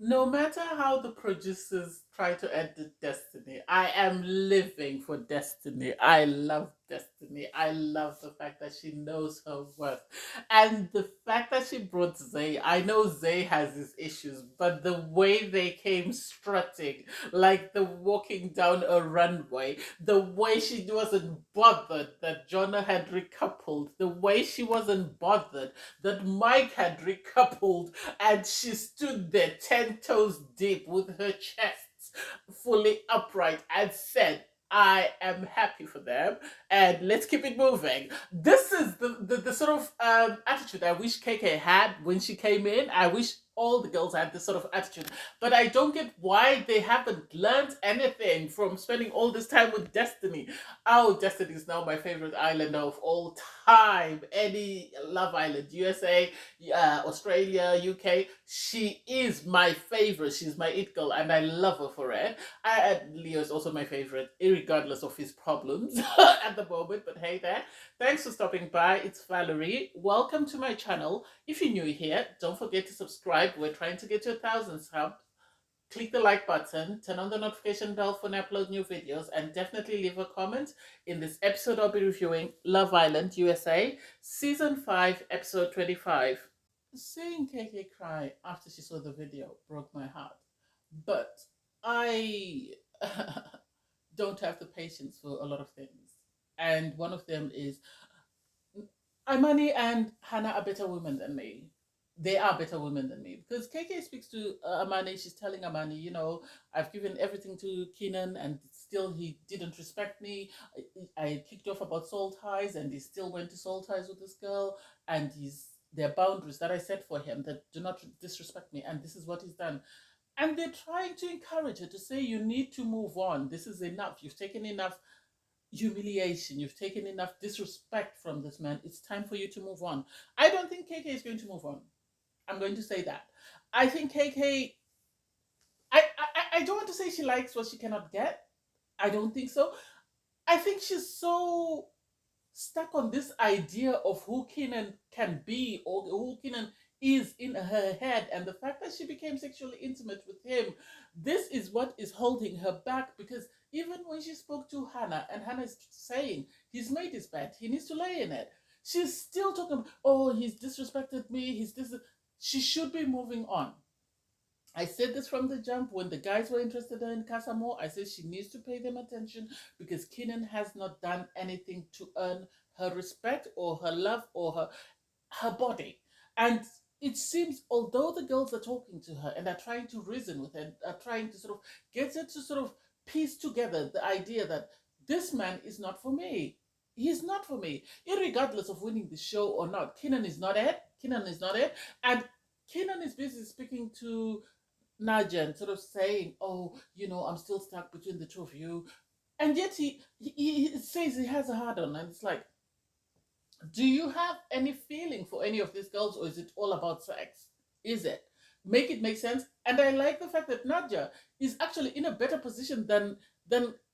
No matter how the producers try to edit Destiny, I am living for Destiny. I love Destiny. I love the fact that she knows her worth. And the fact that she brought Zay, I know Zay has his issues, but the way they came strutting, like the walking down a runway, the way she wasn't bothered that Jonah had recoupled, the way she wasn't bothered that Mike had recoupled, and she stood there 10 toes deep with her chest fully upright and said, I am happy for them and let's keep it moving. This is the sort of attitude I wish KK had when she came in. I wish all the girls had this sort of attitude. But I don't get why they haven't learned anything from spending all this time with Destiny. Oh, Destiny is now my favorite island of all time. Any Love Island, USA, Australia, UK. She is my favorite. She's my it girl, and I love her for it. Leo is also my favorite, regardless of his problems at the moment. But hey there. Thanks for stopping by. It's Valerie. Welcome to my channel. If you're new here, don't forget to subscribe. We're trying to get to 1,000 subs. Click the like button, turn on the notification bell when I upload new videos, and definitely leave a comment. In this episode, I'll be reviewing Love Island USA, Season 5, Episode 25. Seeing KK cry after she saw the video broke my heart. But I don't have the patience for a lot of things. And one of them is Amani and Hannah are better women than me. They are better women than me because KK speaks to Amani. She's telling Amani, I've given everything to Keenan and still he didn't respect me. I kicked off about soul ties and he still went to soul ties with this girl, and there are boundaries that I set for him that do not disrespect me, and this is what he's done. And they're trying to encourage her to say, you need to move on. This is enough. You've taken enough humiliation. You've taken enough disrespect from this man. It's time for you to move on. I don't think KK is going to move on. I'm going to say that. I think KK, I don't want to say she likes what she cannot get. I don't think so. I think she's so stuck on this idea of who Keenan can be or who Keenan is in her head, and the fact that she became sexually intimate with him, this is what is holding her back. Because even when she spoke to Hannah and Hannah is saying he's made his bed, he needs to lay in it, she's still talking, oh, he's disrespected me, she should be moving on. I said this from the jump when the guys were interested in Casa Amor. I said she needs to pay them attention because Keenan has not done anything to earn her respect or her love or her body. And it seems, although the girls are talking to her and are trying to reason with her, and are trying to sort of get her to sort of piece together the idea that this man is not for me. He's not for me. Irregardless of winning the show or not, Keenan is not it. Keenan is not it. And Keenan is busy speaking to Naja and sort of saying, oh, I'm still stuck between the two of you. And yet he says he has a hard on. And it's like, do you have any feeling for any of these girls, or is it all about sex? Is it? Make it make sense. And I like the fact that Nadia is actually in a better position than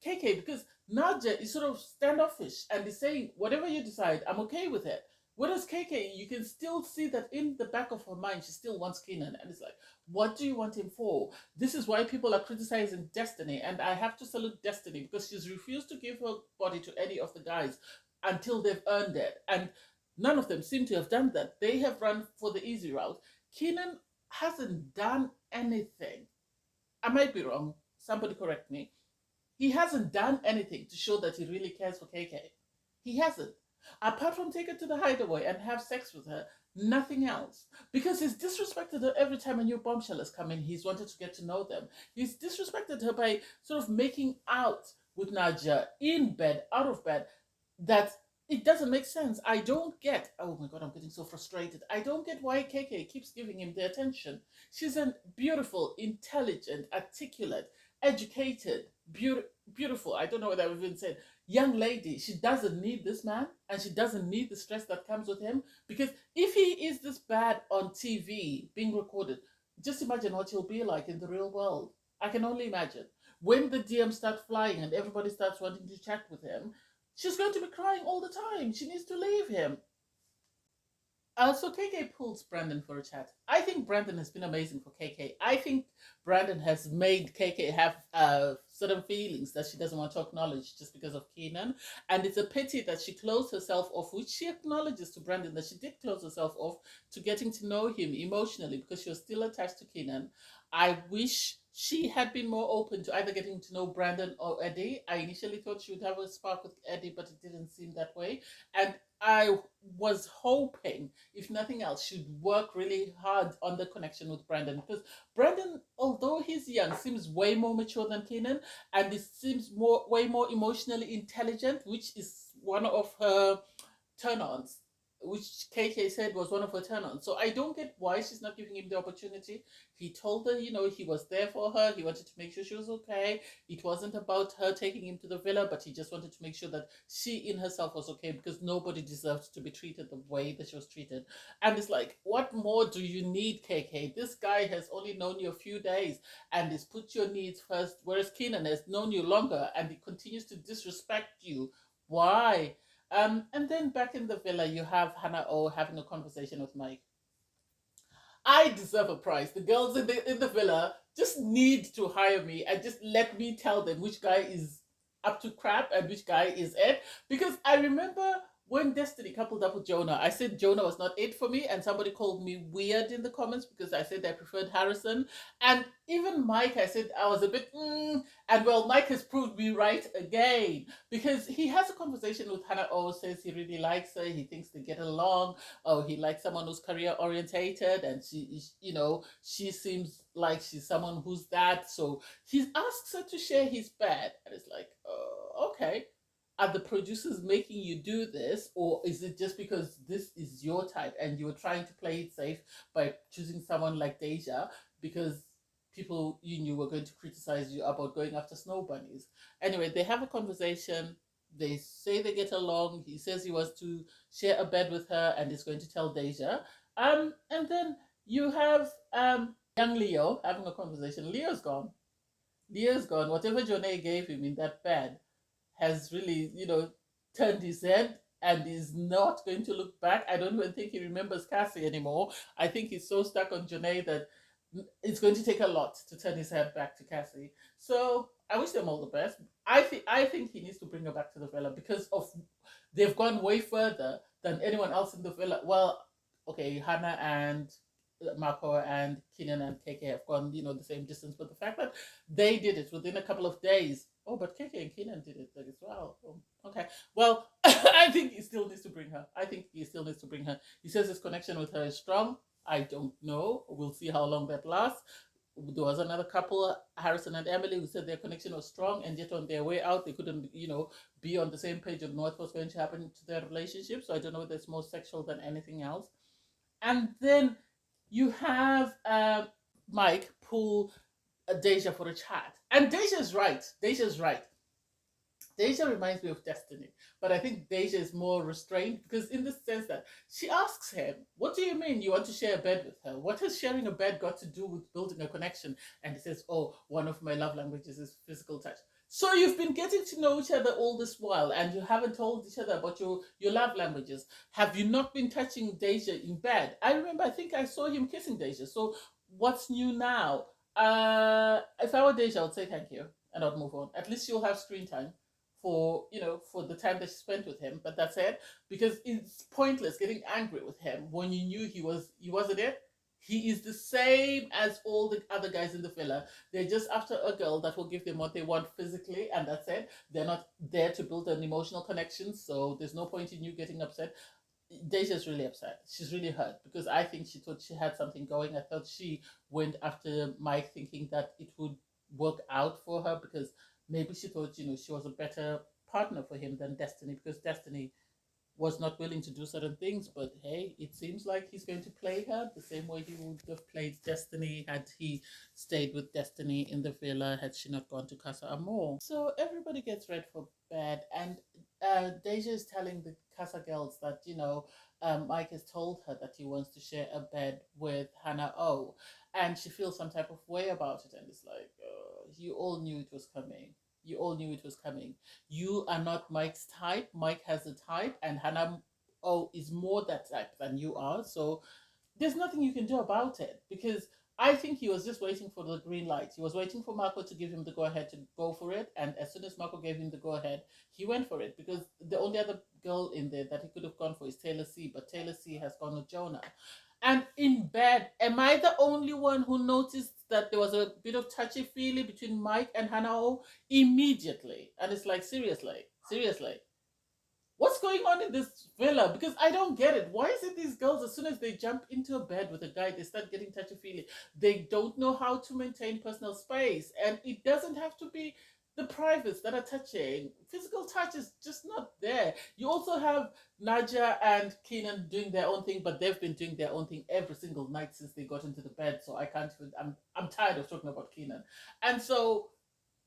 KK, because Nadia is sort of standoffish and is saying, whatever you decide, I'm okay with it. Whereas KK, you can still see that in the back of her mind, she still wants Keenan. And it's like, what do you want him for? This is why people are criticizing Destiny. And I have to salute Destiny because she's refused to give her body to any of the guys until they've earned it. And none of them seem to have done that. They have run for the easy route. Keenan hasn't done anything. I might be wrong. Somebody correct me. He hasn't done anything to show that he really cares for KK. He hasn't. Apart from take her to the hideaway and have sex with her, nothing else. Because he's disrespected her every time a new bombshell has come in. He's wanted to get to know them. He's disrespected her by sort of making out with Naja in bed, out of bed. That it doesn't make sense. I don't get, oh my God, I'm getting so frustrated. I don't get why KK keeps giving him the attention. She's a beautiful, intelligent, articulate, educated, beautiful, I don't know what I've even said, young lady. She doesn't need this man, and she doesn't need the stress that comes with him, because if he is this bad on TV being recorded, just imagine what he'll be like in the real world. I can only imagine. When the DMs start flying and everybody starts wanting to chat with him, she's going to be crying all the time. She needs to leave him. So KK pulls Brandon for a chat. I think Brandon has been amazing for KK. I think Brandon has made KK have certain feelings that she doesn't want to acknowledge just because of Keenan. And it's a pity that she closed herself off, which she acknowledges to Brandon that she did close herself off to getting to know him emotionally because she was still attached to Keenan. I wish she had been more open to either getting to know Brandon or Eddie. I initially thought she would have a spark with Eddie, but it didn't seem that way. And I was hoping, if nothing else, she'd work really hard on the connection with Brandon because Brandon, although he's young, seems way more mature than Kenan, and he seems way more emotionally intelligent, which is one of her turn-ons, which KK said was one of her turn-ons. So I don't get why she's not giving him the opportunity. He told her, he was there for her. He wanted to make sure she was okay. It wasn't about her taking him to the villa, but he just wanted to make sure that she in herself was okay because nobody deserved to be treated the way that she was treated. And it's like, what more do you need, KK? This guy has only known you a few days and he's put your needs first, whereas Keenan has known you longer and he continues to disrespect you. Why? And then back in the villa, you have Hannah O having a conversation with Mike. I deserve a prize. The girls in the villa just need to hire me and just let me tell them which guy is up to crap and which guy is it. Because I remember when Destiny coupled up with Jonah, I said Jonah was not it for me, and somebody called me weird in the comments because I said I preferred Harrison. And even Mike, I said I was a bit, and well, Mike has proved me right again because he has a conversation with Hannah O, says he really likes her, he thinks they get along. Oh, he likes someone who's career orientated, and she seems like she's someone who's that. So he asks her to share his bed, and it's like, okay. Are the producers making you do this, or is it just because this is your type and you're trying to play it safe by choosing someone like Deja because people you knew were going to criticize you about going after snow bunnies? Anyway, they have a conversation. They say they get along. He says he wants to share a bed with her and is going to tell Deja. And then you have young Leo having a conversation. Leo's gone. Leo's gone. Whatever Jonay gave him in that bed has really, turned his head and is not going to look back. I don't even think he remembers Cassie anymore. I think he's so stuck on Janae that it's going to take a lot to turn his head back to Cassie. So I wish them all the best. I think he needs to bring her back to the villa because of they've gone way further than anyone else in the villa. Well, okay, Hannah and Marco and Keenan and KK have gone, the same distance, but the fact that they did it within a couple of days. Oh, but KK and Keenan did it as well. Oh, okay. Well, I think he still needs to bring her. I think he still needs to bring her. He says his connection with her is strong. I don't know. We'll see how long that lasts. There was another couple, Harrison and Emily, who said their connection was strong, and yet on their way out, they couldn't, be on the same page of what was going to happen to their relationship. So I don't know if it's more sexual than anything else. And then you have Mike pull Deja for a chat. And Deja's right. Deja's right. Deja reminds me of Destiny, but I think Deja is more restrained because, in the sense that she asks him, "What do you mean you want to share a bed with her? What has sharing a bed got to do with building a connection?" And he says, "Oh, one of my love languages is physical touch." So you've been getting to know each other all this while, and you haven't told each other about your love languages. Have you not been touching Deja in bed? I remember, I think I saw him kissing Deja. So what's new now? If I were Deja, I would say thank you and I'd move on. At least she'll have screen time for the time that she spent with him. But that's it, because it's pointless getting angry with him when you knew he wasn't it. He is the same as all the other guys in the villa. They're just after a girl that will give them what they want physically, and that's it. They're not there to build an emotional connection, so there's no point in you getting upset. Deja's really upset. She's really hurt because I think she thought she had something going. I thought she went after Mike thinking that it would work out for her because maybe she thought, she was a better partner for him than Destiny, because Destiny was not willing to do certain things. But hey, it seems like he's going to play her the same way he would have played Destiny had he stayed with Destiny in the villa, had she not gone to Casa Amor. So everybody gets ready for bed, and Deja is telling the Casa girls that, Mike has told her that he wants to share a bed with Hannah O, and she feels some type of way about it, and it's like, you all knew it was coming. You all knew it was coming. You are not Mike's type. Mike has a type, and Hannah is more that type than you are. So there's nothing you can do about it, because I think he was just waiting for the green light. He was waiting for Marco to give him the go ahead to go for it. And as soon as Marco gave him the go ahead, he went for it, because the only other girl in there that he could have gone for is Taylor C. But Taylor C has gone with Jonah. And in bed, am I the only one who noticed that there was a bit of touchy feely between Mike and Hannah O immediately? And it's like, seriously, seriously, what's going on in this villa? Because I don't get it. Why is it these girls, as soon as they jump into a bed with a guy, they start getting touchy feely? They don't know how to maintain personal space. And it doesn't have to be the privates that are touching. Physical touch is just not there. You also have Naja and Keenan doing their own thing, but they've been doing their own thing every single night since they got into the bed. So I can't even, I'm tired of talking about Keenan. And so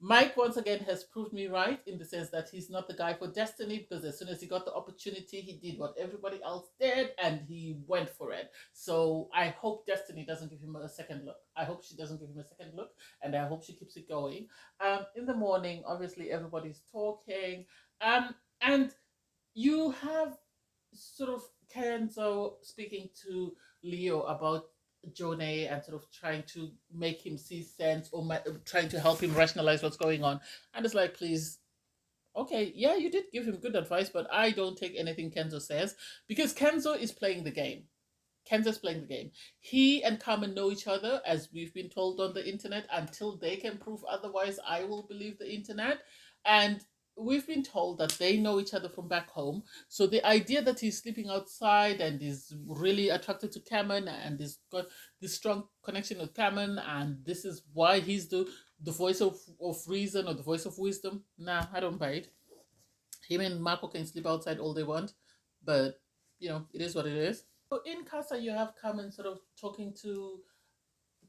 Mike once again has proved me right in the sense that he's not the guy for Destiny, because as soon as he got the opportunity, he did what everybody else did and he went for it. So I hope Destiny doesn't give him a second look. I hope she doesn't give him a second look, and I hope she keeps it going. In the morning, obviously everybody's talking, and you have sort of Kenzo speaking to Leo about Jonah and sort of trying to make him see sense, or trying to help him rationalize what's going on. And it's like, please, okay, yeah, you did give him good advice, but I don't take anything Kenzo says, because Kenzo is playing the game. Kenzo's playing the game. He and Carmen know each other, as we've been told on the internet. Until they can prove otherwise, I will believe the internet. And we've been told that they know each other from back home. So the idea that he's sleeping outside and is really attracted to Carmen and has got this strong connection with Carmen, and this is why he's the voice of reason or the voice of wisdom. Nah, I don't buy it. Him and Marco can sleep outside all they want, but it is what it is. So in Casa, you have Carmen sort of talking to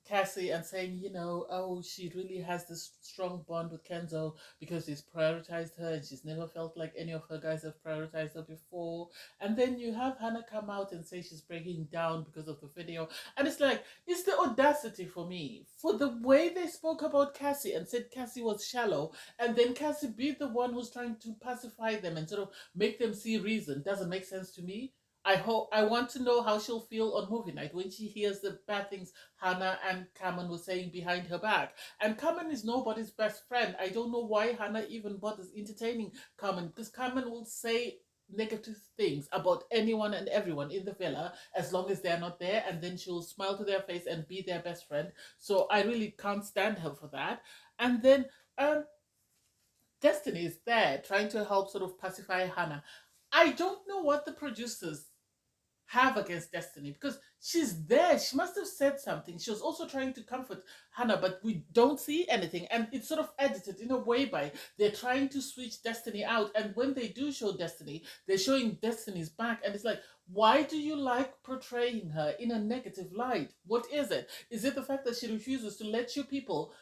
Cassie and saying, oh, she really has this strong bond with Kenzo because he's prioritized her and she's never felt like any of her guys have prioritized her before. And then you have Hannah come out and say she's breaking down because of the video. And it's like, it's the audacity for me, for the way they spoke about Cassie and said Cassie was shallow, and then Cassie be the one who's trying to pacify them and sort of make them see reason. Doesn't make sense to me. I want to know how she'll feel on movie night when she hears the bad things Hannah and Carmen were saying behind her back. And Carmen is nobody's best friend. I don't know why Hannah even bothers entertaining Carmen, because Carmen will say negative things about anyone and everyone in the villa as long as they're not there, and then she'll smile to their face and be their best friend. So I really can't stand her for that. And then Destiny is there trying to help sort of pacify Hannah. I don't know what the producers have against Destiny, because she's there. She must have said something. She was also trying to comfort Hannah, but we don't see anything. And it's sort of edited in a way by they're trying to switch Destiny out. And when they do show Destiny, they're showing Destiny's back. And it's like, why do you like portraying her in a negative light? What is it? Is it the fact that she refuses to let you people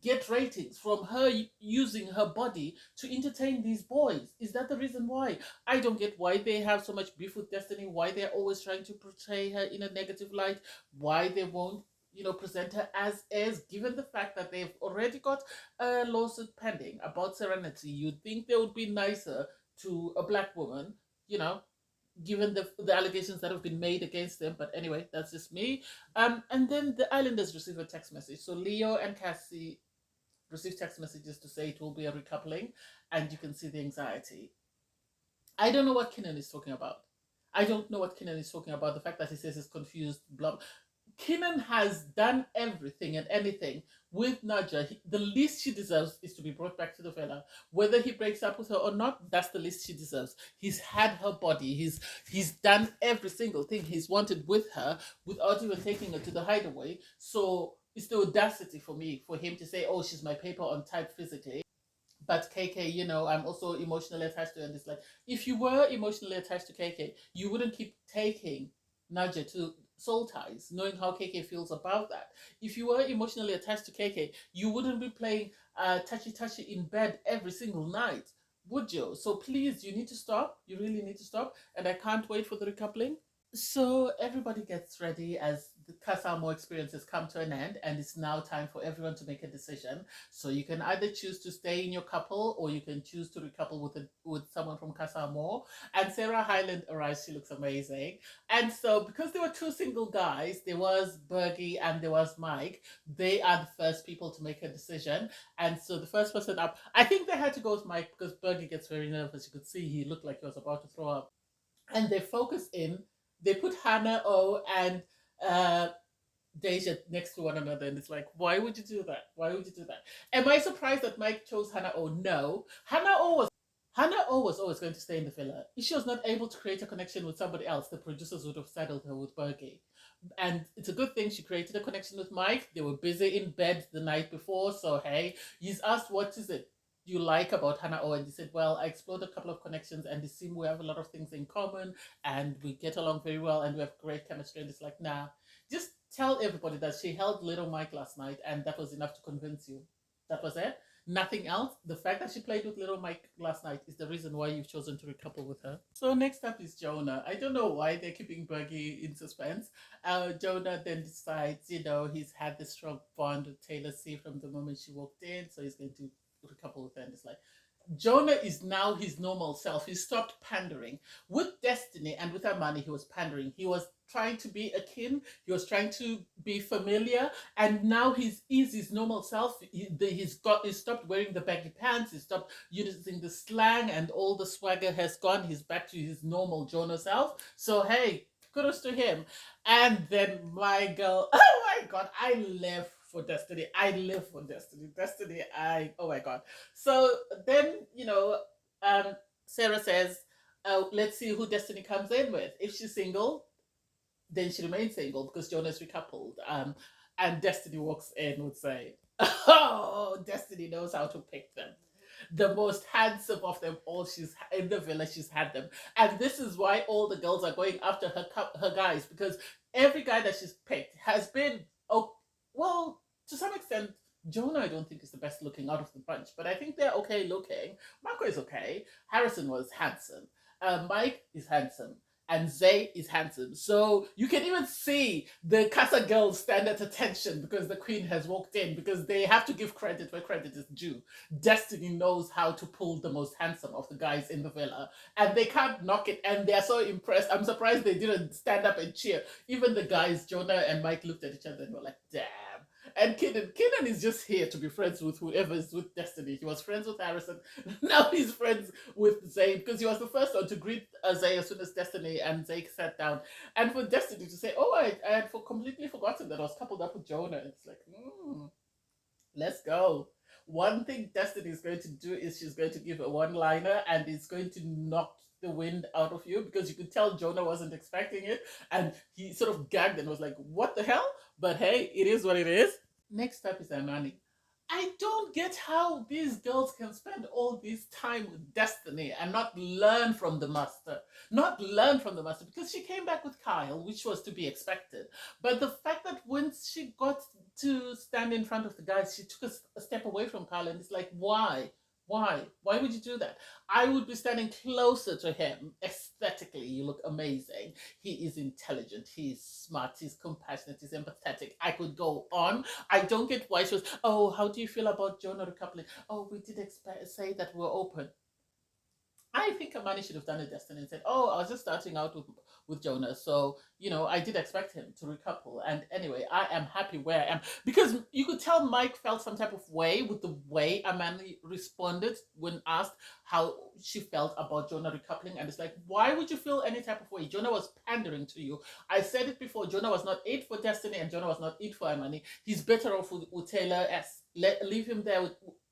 get ratings from her using her body to entertain these boys? Is that the reason why? I don't get why they have so much beef with Destiny, why they're always trying to portray her in a negative light, why they won't present her as is, given the fact that they've already got a lawsuit pending about Serenity. You'd think they would be nicer to a black woman, given the allegations that have been made against them. But anyway, that's just me. And then the islanders receive a text message. So Leo and Cassie receive text messages to say it will be a recoupling, and you can see the anxiety. I don't know what Keenan is talking about. I don't know what Keenan is talking about. The fact that he says he's confused, blah. Keenan has done everything and anything with Naja. The least she deserves is to be brought back to the villa. Whether he breaks up with her or not, that's the least she deserves. He's had her body. He's done every single thing he's wanted with her without even taking her to the hideaway. So it's the audacity for me for him to say, oh, she's my paper on type physically. But KK, I'm also emotionally attached to her. And it's like, if you were emotionally attached to KK, you wouldn't keep taking Naja to soul ties, knowing how KK feels about that. If you were emotionally attached to KK, you wouldn't be playing touchy touchy in bed every single night, would you? So please, you need to stop. You really need to stop. And I can't wait for the recoupling. So everybody gets ready as the Casa Amor experience has come to an end, and it's now time for everyone to make a decision. So you can either choose to stay in your couple, or you can choose to recouple with someone from Casa Amor. And Sarah Hyland arrives. She looks amazing. And so, because there were two single guys, there was Bergie and there was Mike. They are the first people to make a decision. And so, the first person up, I think they had to go with Mike because Bergie gets very nervous. You could see he looked like he was about to throw up. And they focus in. They put Hannah O and uh, Deja next to one another, and it's like, why would you do that? Why would you do that? Am I surprised that Mike chose Hannah O? No. Hannah O was always going to stay in the villa. If she was not able to create a connection with somebody else, the producers would have saddled her with Bergie. And it's a good thing she created a connection with Mike. They were busy in bed the night before, so hey, he's asked, what is it you like about Hannah O? And he said, well, I explored a couple of connections and it seemed we have a lot of things in common and we get along very well and we have great chemistry. And it's like, nah, just tell everybody that she held little Mike last night and that was enough to convince you. That was it. Nothing else. The fact that she played with little Mike last night is the reason why you've chosen to recouple with her. So next up is Jonah. I don't know why they're keeping Bergie in suspense. Jonah then decides, he's had this strong bond with Taylor C from the moment she walked in, so he's going to recouple with her. And it's like, Jonah is now his normal self. He stopped pandering. With Destiny and with Amani, he was pandering. He was trying to be akin. He was trying to be familiar. And now he's his normal self. He stopped wearing the baggy pants. He stopped using the slang and all the swagger has gone. He's back to his normal Jonah self. So, hey, kudos to him. And then my girl, oh my God, I live for Destiny. I live for Destiny. Destiny, oh my God. So then, Sarah says, let's see who Destiny comes in with. If she's single, then she remains single because Jonah's recoupled. And Destiny walks in would say, oh, Destiny knows how to pick them. The most handsome of them all, she's in the villa, she's had them. And this is why all the girls are going after her guys, because every guy that she's picked has been, oh, well, to some extent, Jonah I don't think is the best looking out of the bunch, but I think they're okay looking. Marco is okay. Harrison was handsome. Mike is handsome. And Zay is handsome. So you can even see the Casa girls stand at attention because the queen has walked in, because they have to give credit where credit is due. Destiny knows how to pull the most handsome of the guys in the villa. And they can't knock it. And they're so impressed. I'm surprised they didn't stand up and cheer. Even the guys, Jonah and Mike, looked at each other and were like, damn. And Keenan is just here to be friends with whoever is with Destiny. He was friends with Harrison. Now he's friends with Zay because he was the first one to greet Zay as soon as Destiny and Zay sat down. And for Destiny to say, oh, I had completely forgotten that I was coupled up with Jonah. It's like, let's go. One thing Destiny is going to do is she's going to give a one-liner and it's going to knock the wind out of you, because you could tell Jonah wasn't expecting it and he sort of gagged and was like, what the hell? But hey, it is what it is. Next up is Amani. I don't get how these girls can spend all this time with Destiny and not learn from the master. Not learn from the master, because she came back with Kyle, which was to be expected. But the fact that once she got to stand in front of the guys, she took a step away from Kyle, and it's like, why? Why? Why would you do that? I would be standing closer to him. Aesthetically, you look amazing. He is intelligent. He's smart. He's compassionate. He's empathetic. I could go on. I don't get why she was, oh, how do you feel about Jonah recoupling? Oh, we did say that we're open. I think Amani should have done a Destiny and said, oh, I was just starting out with Jonah. So, I did expect him to recouple. And anyway, I am happy where I am. Because you could tell Mike felt some type of way with the way Amani responded when asked how she felt about Jonah recoupling. And it's like, why would you feel any type of way? Jonah was pandering to you. I said it before, Jonah was not it for Destiny and Jonah was not it for Amani. He's better off with Taylor S. Leave him there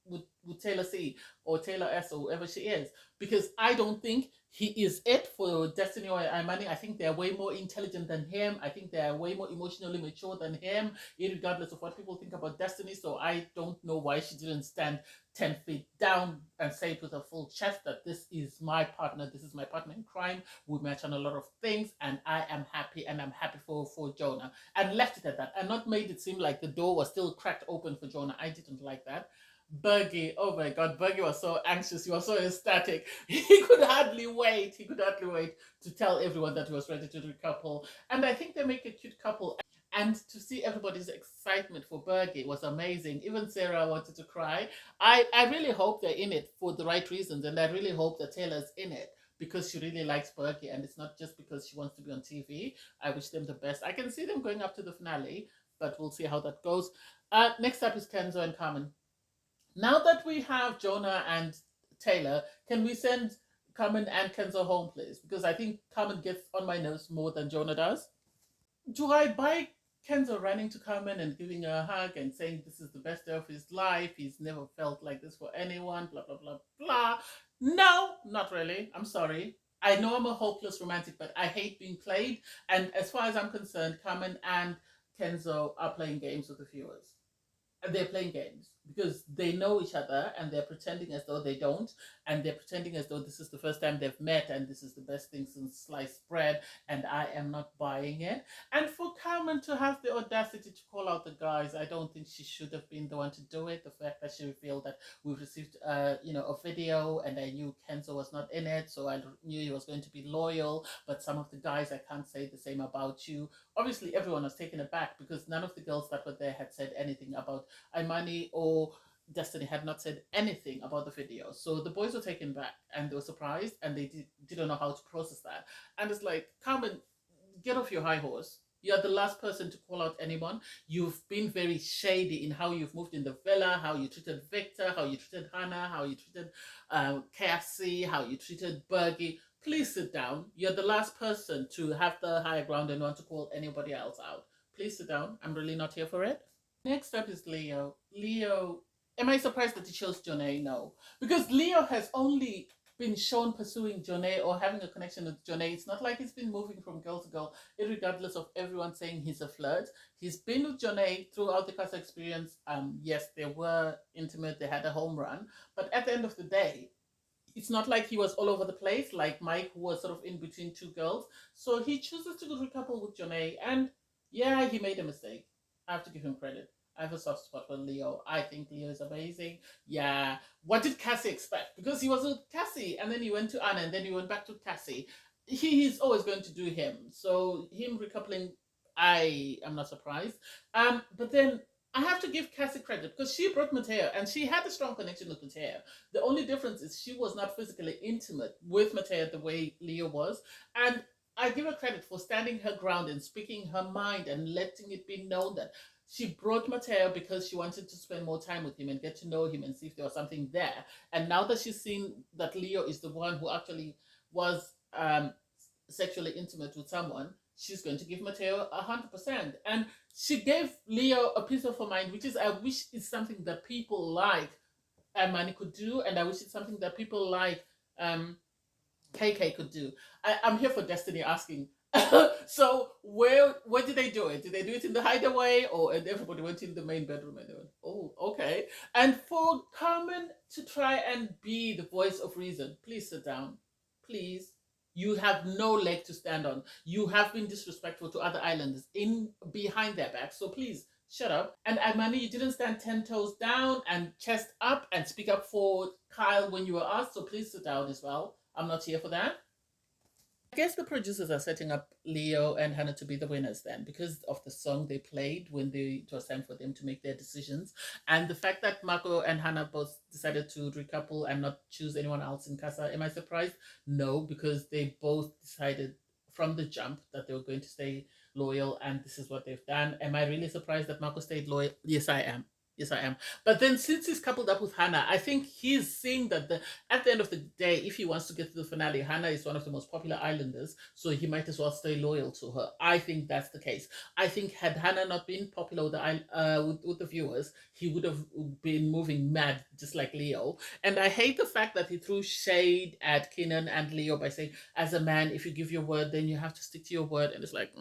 with Taylor C or Taylor S or whoever she is, because I don't think he is it for Destiny or Amani. I think they're way more intelligent than him. I think they're way more emotionally mature than him, regardless of what people think about Destiny. So I don't know why she didn't stand 10 feet down and say it with a full chest that this is my partner, this is my partner in crime, we match on a lot of things, and I am happy, and I'm happy for Jonah, and left it at that, and not made it seem like the door was still cracked open for Jonah. I didn't like that. Bergie, oh my God, Bergie was so anxious. He was so ecstatic. He could hardly wait. He could hardly wait to tell everyone that he was ready to recouple. And I think they make a cute couple. And to see everybody's excitement for Bergie was amazing. Even Sarah wanted to cry. I really hope they're in it for the right reasons, and I really hope that Taylor's in it because she really likes Bergie, and it's not just because she wants to be on TV. I wish them the best. I can see them going up to the finale, but we'll see how that goes. Next up is Kenzo and Carmen. Now that we have Jonah and Taylor, can we send Carmen and Kenzo home, please? Because I think Carmen gets on my nerves more than Jonah does. Do I buy Kenzo running to Carmen and giving her a hug and saying this is the best day of his life? He's never felt like this for anyone, blah, blah, blah, blah. No, not really. I'm sorry. I know I'm a hopeless romantic, but I hate being played. And as far as I'm concerned, Carmen and Kenzo are playing games with the viewers. And they're playing games because they know each other and they're pretending as though they don't, and they're pretending as though this is the first time they've met and this is the best thing since sliced bread, and I am not buying it. And for Carmen to have the audacity to call out the guys, I don't think she should have been the one to do it. The fact that she revealed that we received a video, and I knew Kenzo was not in it, so I knew he was going to be loyal, but some of the guys, I can't say the same about you. Obviously everyone was taken aback because none of the girls that were there had said anything about Amani or Destiny, had not said anything about the video. So the boys were taken back and they were surprised, and they didn't know how to process that. And it's like, Carmen, get off your high horse. You're the last person to call out anyone. You've been very shady in how you've moved in the villa, how you treated Victor, how you treated Hannah, how you treated KFC, how you treated Bergie. Please sit down. You're the last person to have the higher ground and want to call anybody else out. Please sit down. I'm really not here for it. Next up is Leo. Leo, am I surprised that he chose Jonay? No. Because Leo has only been shown pursuing Jonay or having a connection with Jonay. It's not like he's been moving from girl to girl, regardless of everyone saying he's a flirt. He's been with Jonay throughout the Casa experience. Yes, they were intimate, they had a home run, but at the end of the day, it's not like he was all over the place like Mike, who was sort of in between two girls. So he chooses to recouple with Jonay, and yeah, he made a mistake. I have to give him credit. I have a soft spot for Leo. I think Leo is amazing. Yeah. What did Cassie expect? Because he was with Cassie and then he went to Anna and then he went back to Cassie. He's always going to do him. So him recoupling, I am not surprised. But then I have to give Cassie credit because she brought Mateo and she had a strong connection with Mateo. The only difference is she was not physically intimate with Mateo the way Leo was. And I give her credit for standing her ground and speaking her mind and letting it be known that she brought Mateo because she wanted to spend more time with him and get to know him and see if there was something there. And now that she's seen that Leo is the one who actually was sexually intimate with someone, she's going to give Mateo 100%. And she gave Leo a piece of her mind, which is, I wish is something that people like Amani could do, and I wish it's something that people like KK could do. I'm here for Destiny asking. So where did they do it? Did they do it in the hideaway, or and everybody went in the main bedroom and they went, oh, okay. And for Carmen to try and be the voice of reason, please sit down. Please. You have no leg to stand on. You have been disrespectful to other islanders in behind their backs. So please shut up. And Amani, you didn't stand 10 toes down and chest up and speak up for Kyle when you were asked. So please sit down as well. I'm not here for that. I guess the producers are setting up Leo and Hannah to be the winners then because of the song they played when it was time for them to make their decisions. And the fact that Marco and Hannah both decided to recouple and not choose anyone else in Casa, am I surprised? No, because they both decided from the jump that they were going to stay loyal, and this is what they've done. Am I really surprised that Marco stayed loyal? Yes, I am. Yes, I am. But then since he's coupled up with Hannah, I think he's seeing that at the end of the day, if he wants to get to the finale, Hannah is one of the most popular islanders, so he might as well stay loyal to her. I think that's the case. I think had Hannah not been popular with the viewers, he would have been moving mad, just like Leo. And I hate the fact that he threw shade at Keenan and Leo by saying, as a man, if you give your word, then you have to stick to your word. And it's like,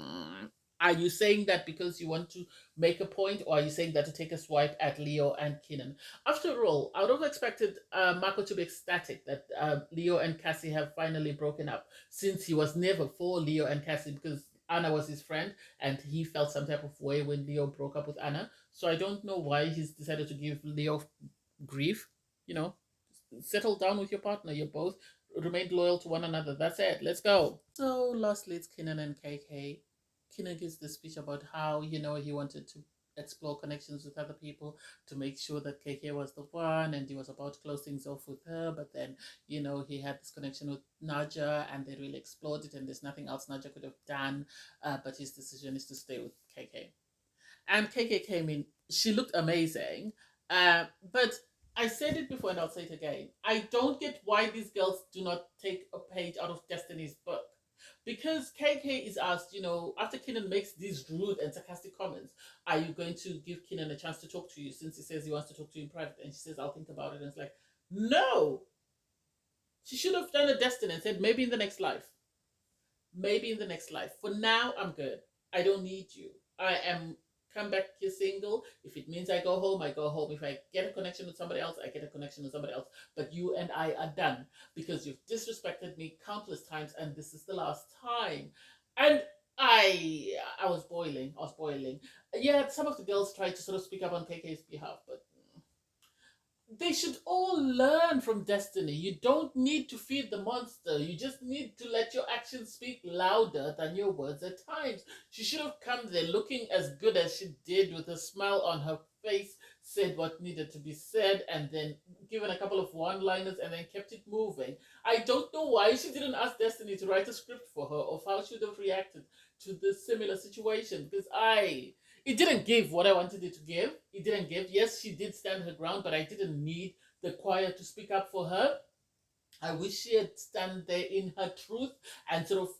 are you saying that because you want to make a point, or are you saying that to take a swipe at Leo and Keenan? After all, I would have expected Marco to be ecstatic that Leo and Cassie have finally broken up, since he was never for Leo and Cassie because Anna was his friend and he felt some type of way when Leo broke up with Anna. So I don't know why he's decided to give Leo grief. You know, settle down with your partner. You both remained loyal to one another. That's it. Let's go. So lastly, it's Keenan and KK. Keenan gives the speech about how, he wanted to explore connections with other people to make sure that KK was the one, and he was about to close things off with her, but then, he had this connection with Naja, and they really explored it, and there's nothing else Naja could have done, but his decision is to stay with KK. And KK came in. She looked amazing. But I said it before and I'll say it again. I don't get why these girls do not take a page out of Destiny's book. Because KK is asked, after Keenan makes these rude and sarcastic comments, are you going to give Keenan a chance to talk to you since he says he wants to talk to you in private? And she says, I'll think about it. And it's like, no. She should have done a Destiny and said, maybe in the next life. Maybe in the next life. For now, I'm good. I don't need you. I am come back here single. If it means I go home, I go home. If I get a connection with somebody else, I get a connection with somebody else. But you and I are done because you've disrespected me countless times, and this is the last time. And I was boiling. I was boiling. Yeah, some of the girls tried to sort of speak up on KK's behalf, but they should all learn from Destiny. You don't need to feed the monster. You just need to let your actions speak louder than your words at times. She should have come there looking as good as she did with a smile on her face, said what needed to be said, and then given a couple of one-liners and then kept it moving. I don't know why she didn't ask Destiny to write a script for her of how she would have reacted to this similar situation, because it didn't give what I wanted it to give. It didn't give. Yes, she did stand her ground, but I didn't need the choir to speak up for her. I wish she had stand there in her truth and sort of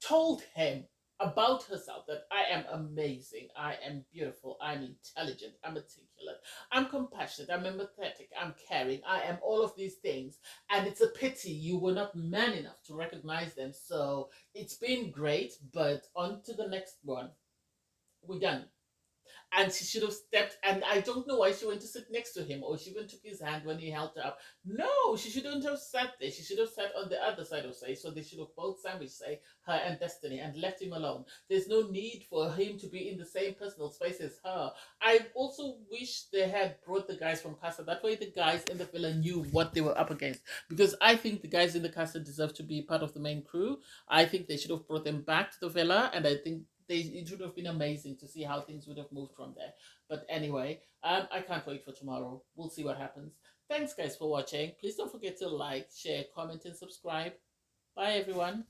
told him about herself that I am amazing, I am beautiful, I'm intelligent, I'm articulate, I'm compassionate, I'm empathetic, I'm caring, I am all of these things. And it's a pity you were not man enough to recognize them. So it's been great, but on to the next one. We're done. And she should have stepped, and I don't know why she went to sit next to him, or she even took his hand when he helped her up. No, she shouldn't have sat there. She should have sat on the other side of say, so they should have both sandwiched say her and Destiny and left him alone. There's no need for him to be in the same personal space as her. I also wish they had brought the guys from Casa. That way the guys in the villa knew what they were up against, because I think the guys in the Casa deserve to be part of the main crew. I think they should have brought them back to the villa, and I think it would have been amazing to see how things would have moved from there. But anyway, I can't wait for tomorrow. We'll see what happens. Thanks, guys, for watching. Please don't forget to like, share, comment, and subscribe. Bye, everyone.